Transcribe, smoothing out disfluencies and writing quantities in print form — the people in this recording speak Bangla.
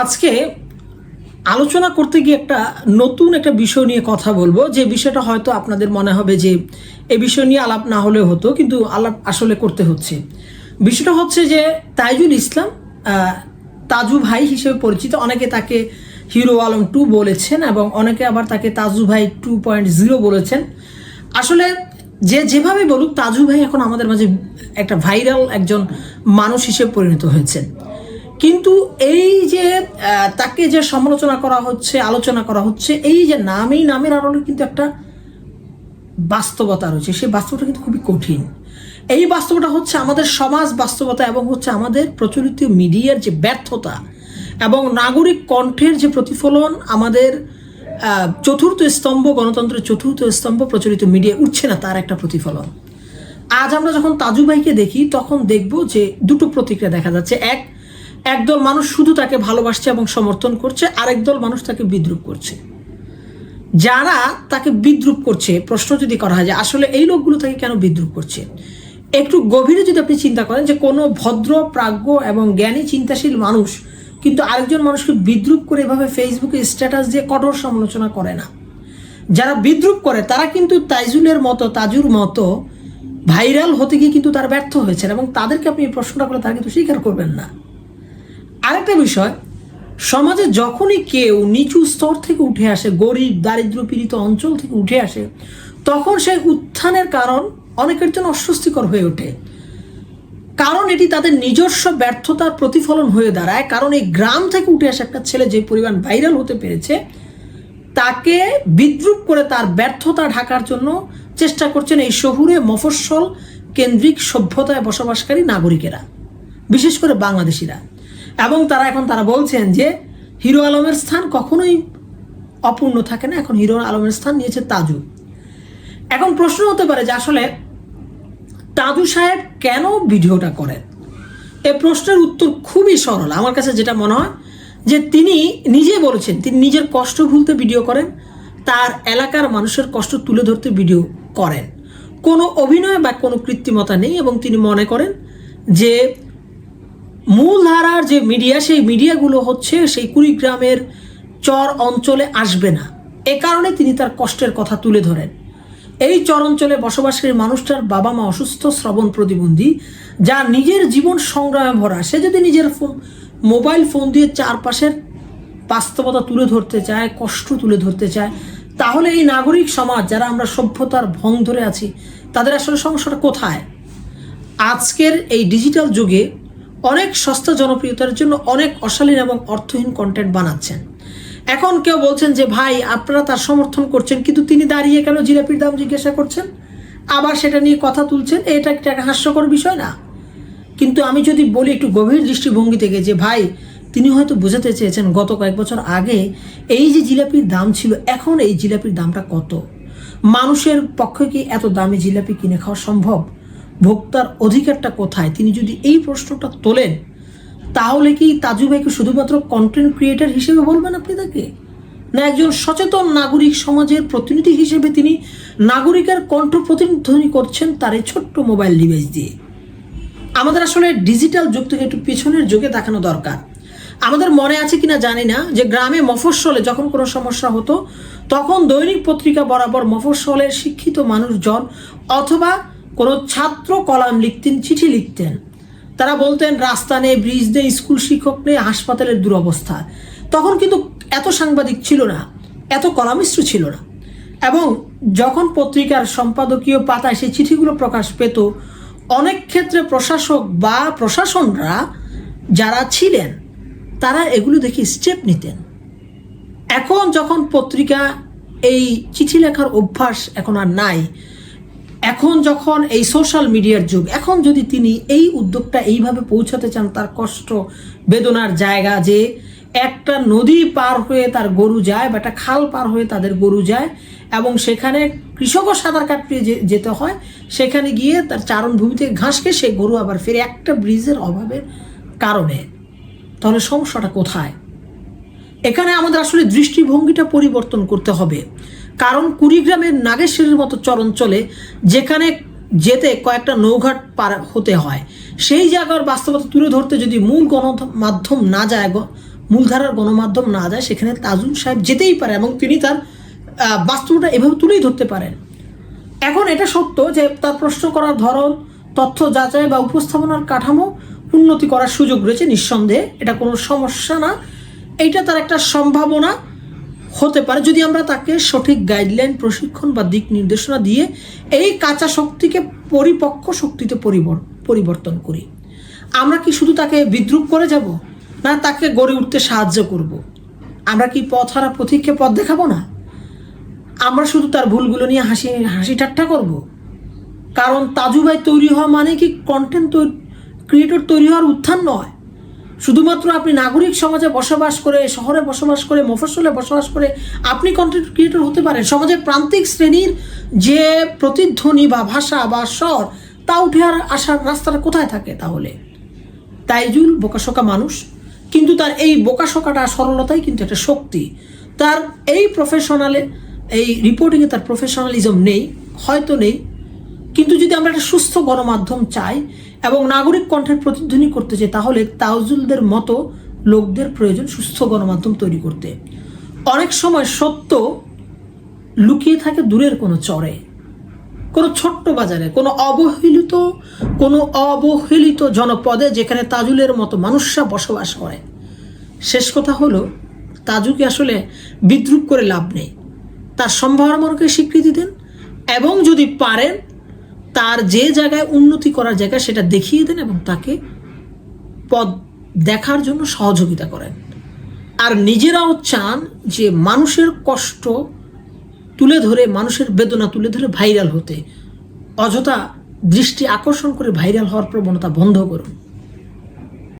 আজকে আলোচনা করতে গিয়ে নতুন একটা বিষয় নিয়ে কথা বলবো, যে বিষয়টা হয়তো আপনাদের মনে হবে যে এই বিষয় নিয়ে আলাপ না হলেও হতো, কিন্তু আলাপ আসলে করতে হচ্ছে। বিষয়টা হচ্ছে যে তাইজুল ইসলাম তাজু ভাই হিসেবে পরিচিত, অনেকে তাকে হিরো আলম 2 বলেছেন এবং অনেকে আবার তাকে তাজু ভাই 2.0 বলেছেন। আসলে যেভাবে বলুক, তাজু ভাই এখন আমাদের মাঝে একটা ভাইরাল একজন মানুষ হিসেবে পরিণত হয়েছেন। কিন্তু এই যে তাকে যে সমালোচনা করা হচ্ছে, আলোচনা করা হচ্ছে, এই যে নামের আড়ালে কিন্তু একটা বাস্তবতা রয়েছে। সেই বাস্তবতা কিন্তু খুবই কঠিন। এই বাস্তবতা হচ্ছে আমাদের সমাজ বাস্তবতা এবং হচ্ছে আমাদের প্রচলিত মিডিয়ার যে ব্যর্থতা এবং নাগরিক কণ্ঠের যে প্রতিফলন। আমাদের চতুর্থ স্তম্ভ, গণতন্ত্রের চতুর্থ স্তম্ভ প্রচলিত মিডিয়া উঠছে না, তার একটা প্রতিফলন। আজ আমরা যখন তাজু ভাইকে দেখি তখন দেখব যে দুটো প্রতিক্রিয়া দেখা যাচ্ছে। একদল মানুষ শুধু তাকে ভালোবাসছে এবং সমর্থন করছে, আরেক দল মানুষ তাকে বিদ্রূপ করছে। যারা তাকে বিদ্রূপ করছে, প্রশ্ন যদি করা হয় যে আসলে এই লোকগুলো তাকে কেন বিদ্রূপ করছে, একটু গভীরে যদি আপনি চিন্তা করেন যে কোনো ভদ্র, প্রাজ্ঞ এবং জ্ঞানী চিন্তাশীল মানুষ কিন্তু আরেকজন মানুষকে বিদ্রূপ করে এভাবে ফেসবুকে স্ট্যাটাস দিয়ে কঠোর সমালোচনা করে না। যারা বিদ্রূপ করে তারা কিন্তু তাজুর মতো ভাইরাল হতে গিয়ে কিন্তু তারা ব্যর্থ হয়েছেন, এবং তাদেরকে আপনি এই প্রশ্নটা করে তারা কিন্তু স্বীকার করবেন না। আরেকটা বিষয়, সমাজে যখনই কেউ নিচু স্তর থেকে উঠে আসে, গরিব দারিদ্র পীড়িত অঞ্চল থেকে উঠে আসে, তখন সেই উত্থানের কারণ অনেকের জন্য অস্বস্তিকর হয়ে ওঠে। কারণ এটি তাদের নিজস্ব ব্যর্থতার প্রতিফলন হয়ে দাঁড়ায়। কারণ এই গ্রাম থেকে উঠে আসা একটা ছেলে যে পরিমাণ ভাইরাল হতে পেরেছে, তাকে বিদ্রূপ করে তার ব্যর্থতা ঢাকার জন্য চেষ্টা করছেন এই শহুরে মফস্বল কেন্দ্রিক সভ্যতায় বসবাসকারী নাগরিকেরা, বিশেষ করে বাংলাদেশিরা। এবং তারা বলছেন যে হিরো আলমের স্থান কখনোই অপূর্ণ থাকে না, এখন হিরো আলমের স্থান নিয়েছে তাজু। এখন প্রশ্ন হতে পারে যে আসলে তাজু সাহেব কেন ভিডিওটা করেন। এই প্রশ্নের উত্তর খুবই সরল। আমার কাছে যেটা মনে হয় যে তিনি নিজে বলেছেন তিনি নিজের কষ্ট ভুলতে ভিডিও করেন, তার এলাকার মানুষের কষ্ট তুলে ধরতে ভিডিও করেন। কোনো অভিনয় বা কোনো কৃত্রিমতা নেই, এবং তিনি মনে করেন যে মূলধারার যে মিডিয়া, সেই মিডিয়াগুলো হচ্ছে সেই কুড়িগ্রামের চর অঞ্চলে আসবে না। এ কারণে তিনি তার কষ্টের কথা তুলে ধরেন। এই চর অঞ্চলে বসবাসকারী মানুষটার বাবা মা অসুস্থ, শ্রবণ প্রতিবন্ধী, যা নিজের জীবন সংগ্রামে ভরা। সে যদি নিজের মোবাইল ফোন দিয়ে চারপাশের বাস্তবতা তুলে ধরতে চায়, কষ্ট তুলে ধরতে চায়, তাহলে এই নাগরিক সমাজ যারা আমরা সভ্যতার ভং ধরে আছি, তাদের আসলে সমস্যাটা কোথায়? আজকের এই ডিজিটাল যুগে অনেক সস্তা জনপ্রিয়তার জন্য অনেক অশালীন এবং অর্থহীন কন্টেন্ট বানাচ্ছেন। এখন কেউ বলছেন যে ভাই আপনারা তার সমর্থন করছেন, কিন্তু তিনি দাঁড়িয়ে কেন জিলাপির দাম জিজ্ঞাসা করছেন, আবার সেটা নিয়ে কথা তুলছেন, এটা একটা হাস্যকর বিষয় না? কিন্তু আমি যদি বলি একটু গভীর দৃষ্টিভঙ্গি থেকে, যে ভাই তিনি হয়তো বোঝাতে চেয়েছেন গত কয়েক বছর আগে এই যে জিলাপির দাম ছিল, এখন এই জিলাপির দামটা কত? মানুষের পক্ষে কি এত দামি জিলাপি কিনে খাওয়া সম্ভব? ভোক্তার অধিকারটা কোথায়? তিনি যদি এই প্রশ্নটা তোলেন, তাহলে কি তাজু ভাইকে শুধুমাত্র কন্টেন্ট ক্রিয়েটার হিসেবে বলবেন আপনি তাকে, না একজন সচেতন নাগরিক সমাজের প্রতিনিধি হিসেবে তিনি নাগরিকের কণ্ঠ প্রতিধ্বনি করছেন তার এই ছোট্ট মোবাইল ডিভাইস দিয়ে? আমাদের আসলে ডিজিটাল যুগ থেকে একটু পিছনের যুগে দেখানো দরকার। আমাদের মনে আছে কিনা জানি না যে গ্রামে মফস্বলে যখন কোনো সমস্যা হতো, তখন দৈনিক পত্রিকা বরাবর মফস্বলের শিক্ষিত মানুষজন অথবা কোনো ছাত্র কলাম লিখতেন, চিঠি লিখতেন। তারা বলতেন রাস্তা নেই, ব্রিজ নেই, স্কুল শিক্ষক নেই, হাসপাতালের দুরবস্থা। তখন কিন্তু এত সাংবাদিক ছিল না, এত কলামিস্ট ছিল না। এবং যখন পত্রিকার সম্পাদকীয় পাতায় সেই চিঠিগুলো প্রকাশ পেত, অনেক ক্ষেত্রে প্রশাসক বা প্রশাসনরা যারা ছিলেন তারা এগুলো দেখে স্টেপ নিতেন। এখন যখন পত্রিকা এই চিঠি লেখার অভ্যাস এখন আর নাই, এখন যখন এই সোশ্যাল মিডিয়ার যুগ, এখন যদি তিনি এই উদ্যোগটা এইভাবে পৌঁছাতে চান তার কষ্ট বেদনার জায়গা, যে একটা নদী পার হয়ে তার গরু যায় বা একটা খাল পার হয়ে তাদের গরু যায়, এবং সেখানে কৃষকও সাঁতার কাটতে যেতে হয়, সেখানে গিয়ে তার চারণভূমি থেকে ঘাস খেয়ে সে গরু আবার ফিরে, একটা ব্রিজের অভাবের কারণে, তাহলে সমস্যাটা কোথায়? এখানে আমাদের আসলে দৃষ্টিভঙ্গিটা পরিবর্তন করতে হবে। কারণ কুড়িগ্রামের নাগেশ্বরের মতো চরাঞ্চলে যেখানে যেতে কয়েকটা নৌঘাট পার হতে হয়, সেই জায়গার বাস্তবতা তুলে ধরতে যদি মূল গণমাধ্যম না যায়, মূলধারার গণমাধ্যম না যায় সেখানে তাজুল সাহেব যেতেই পারে এবং তিনি তার বাস্তবটা এভাবে তুলেই ধরতে পারেন। এখন এটা সত্য যে তার প্রশ্ন করার ধরন, তথ্য যাচাই বা উপস্থাপনার কাঠামো উন্নতি করার সুযোগ রয়েছে নিঃসন্দেহে, এটা কোনো সমস্যা না। এইটা তার একটা সম্ভাবনা হতে পারে যদি আমরা তাকে সঠিক গাইডলাইন, প্রশিক্ষণ বা দিক নির্দেশনা দিয়ে এই কাঁচা শক্তিকে পরিপক্ক শক্তিতে পরিবর্তন করি। আমরা কি শুধু তাকে বিদ্রুপ করে যাব, না তাকে গড়ে উঠতে সাহায্য করব? আমরা কি পথ হারা পথিককে পথ দেখাবো না? আমরা শুধু তার ভুলগুলো নিয়ে হাসি ঠাট্টা করব? কারণ তাজু ভাই তৈরি হওয়া মানে কি কন্টেন্ট ক্রিয়েটর তৈরি হওয়ার উত্থান নয়। শুধুমাত্র আপনি নাগরিক সমাজে বসবাস করে, শহরে বসবাস করে, মফস্বলে বসবাস করে আপনি কন্টেন্ট ক্রিয়েটর হতে পারেন। সমাজের প্রান্তিক শ্রেণীর যে প্রতিধ্বনি বা ভাষা বা স্বর, তা উঠে আসার রাস্তাটা কোথায় থাকে তাহলে? তাইজুল বোকাশোকা মানুষ, কিন্তু তার এই বোকাশোকাটা, সরলতাই কিন্তু একটা শক্তি। তার এই এই রিপোর্টিংয়ে তার প্রফেশনালিজম নেই, হয়তো নেই, কিন্তু যদি আমরা একটা সুস্থ গণমাধ্যম চাই এবং নাগরিক কণ্ঠের প্রতিধ্বনি করতে চাই, তাহলে তাজুলদের মতো লোকদের প্রয়োজন সুস্থ গণমাধ্যম তৈরি করতে। অনেক সময় সত্য লুকিয়ে থাকে দূরের কোনো চরে, কোনো ছোট্ট বাজারে, কোনো অবহেলিত জনপদে, যেখানে তাজুলের মতো মানুষরা বসবাস করে। শেষ কথা হলো, তাজুকে আসলে বিদ্রুপ করে লাভ নেই। তার সম্ভাবনাকে স্বীকৃতি দেন এবং যদি পারেন তার যে জায়গায় উন্নতি করার জায়গা সেটা দেখিয়ে দেন এবং তাকে পথ দেখার জন্য সহযোগিতা করেন। আর নিজেরাও চান যে মানুষের কষ্ট তুলে ধরে, মানুষের বেদনা তুলে ধরে ভাইরাল হতে। অযথা দৃষ্টি আকর্ষণ করে ভাইরাল হওয়ার প্রবণতা বন্ধ করুন।